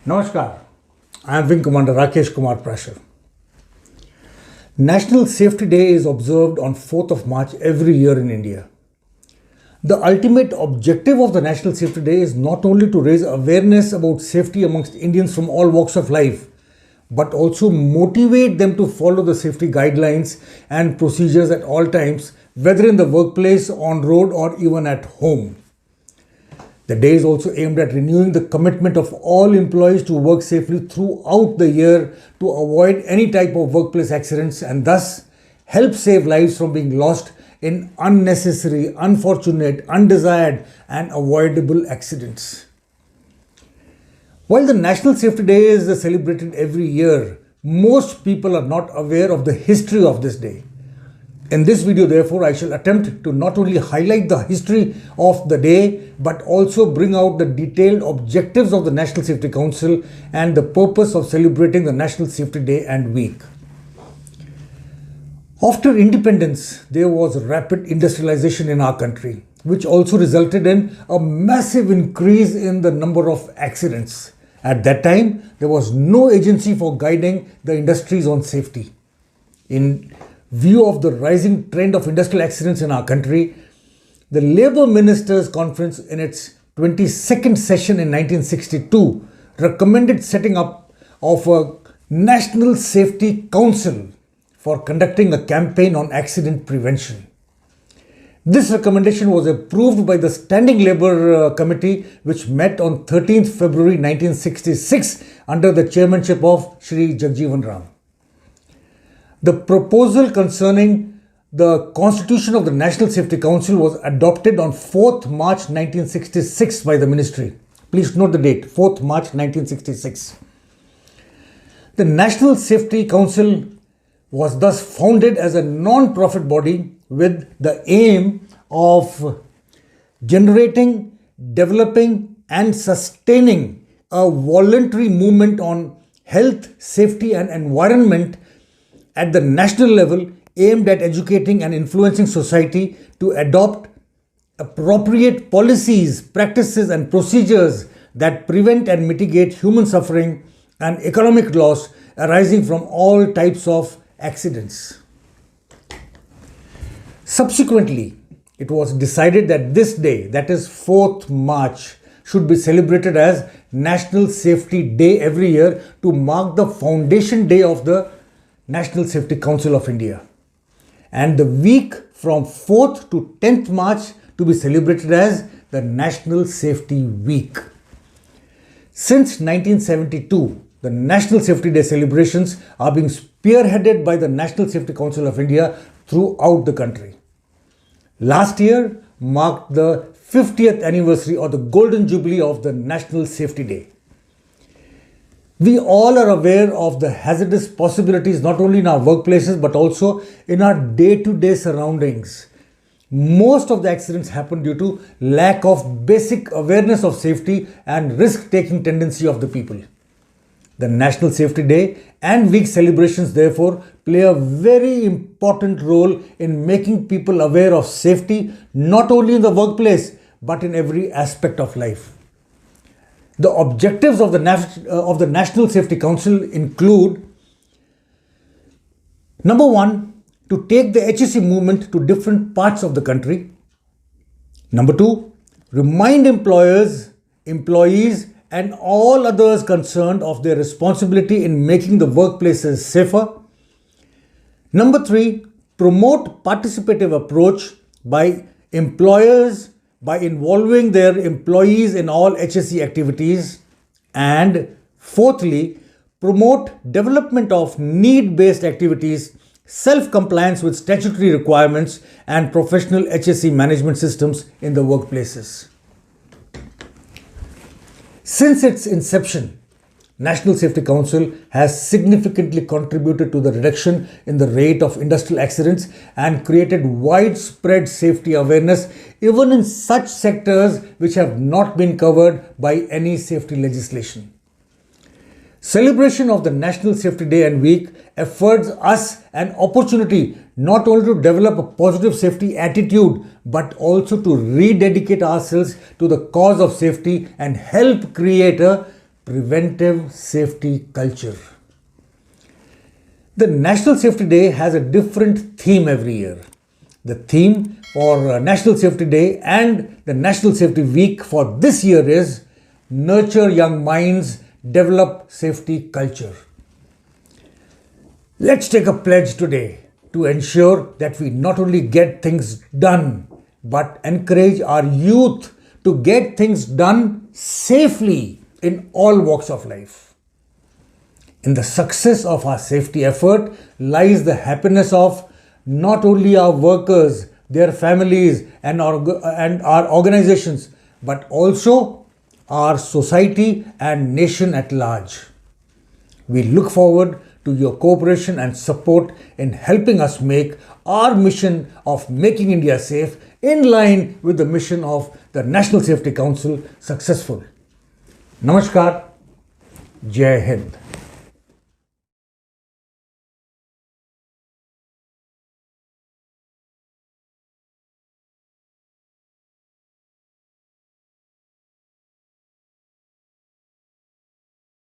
Namaskar, I am Wing Commander Rakesh Kumar Prashar. National Safety Day is observed on 4th of March every year in India. The ultimate objective of the National Safety Day is not only to raise awareness about safety amongst Indians from all walks of life, but also motivate them to follow the safety guidelines and procedures at all times, whether in the workplace, on road, or even at home. The day is also aimed at renewing the commitment of all employees to work safely throughout the year to avoid any type of workplace accidents and thus help save lives from being lost in unnecessary, unfortunate, undesired and avoidable accidents. While the National Safety Day is celebrated every year, most people are not aware of the history of this day. In this video, therefore, I shall attempt to not only highlight the history of the day, but also bring out the detailed objectives of the National Safety Council and the purpose of celebrating the National Safety Day and Week. After independence, there was rapid industrialization in our country, which also resulted in a massive increase in the number of accidents. At that time, there was no agency for guiding the industries on safety. In view of the rising trend of industrial accidents in our country, the Labour Ministers' Conference in its 22nd session in 1962 recommended setting up of a National Safety Council for conducting a campaign on accident prevention. This recommendation was approved by the Standing Labour Committee, which met on 13th February 1966 under the chairmanship of Shri Jagjeevan Ram. The proposal concerning the Constitution of the National Safety Council was adopted on 4th March 1966 by the Ministry. Please note the date, 4th March 1966. The National Safety Council was thus founded as a non-profit body with the aim of generating, developing and sustaining a voluntary movement on health, safety and environment at the national level, aimed at educating and influencing society to adopt appropriate policies, practices and procedures that prevent and mitigate human suffering and economic loss arising from all types of accidents. Subsequently, it was decided that this day, that is 4th March, should be celebrated as National Safety Day every year to mark the foundation day of the National Safety Council of India, and the week from 4th to 10th March to be celebrated as the National Safety Week. Since 1972, the National Safety Day celebrations are being spearheaded by the National Safety Council of India throughout the country. Last year marked the 50th anniversary or the Golden Jubilee of the National Safety Day. We all are aware of the hazardous possibilities not only in our workplaces but also in our day-to-day surroundings. Most of the accidents happen due to lack of basic awareness of safety and risk-taking tendency of the people. The National Safety Day and Week celebrations therefore play a very important role in making people aware of safety not only in the workplace but in every aspect of life. The objectives of the National Safety Council include: number one, to take the HSE movement to different parts of the country. Number two, remind employers, employees and all others concerned of their responsibility in making the workplaces safer. Number three, promote participative approach by employers by involving their employees in all HSE activities. And fourthly, promote development of need-based activities, self-compliance with statutory requirements and professional HSE management systems in the workplaces. Since its inception, National Safety Council has significantly contributed to the reduction in the rate of industrial accidents and created widespread safety awareness even in such sectors which have not been covered by any safety legislation. Celebration of the National Safety Day and Week affords us an opportunity not only to develop a positive safety attitude but also to rededicate ourselves to the cause of safety and help create a preventive safety culture. The National Safety Day has a different theme every year. The theme for National Safety Day and the National Safety Week for this year is Nurture Young Minds, Develop Safety Culture. Let's take a pledge today to ensure that we not only get things done, but encourage our youth to get things done safely in all walks of life. In the success of our safety effort lies the happiness of not only our workers, their families, and our organizations, but also our society and nation at large. We look forward to your cooperation and support in helping us make our mission of making India safe in line with the mission of the National Safety Council successful. Namaskar. Jai Hind.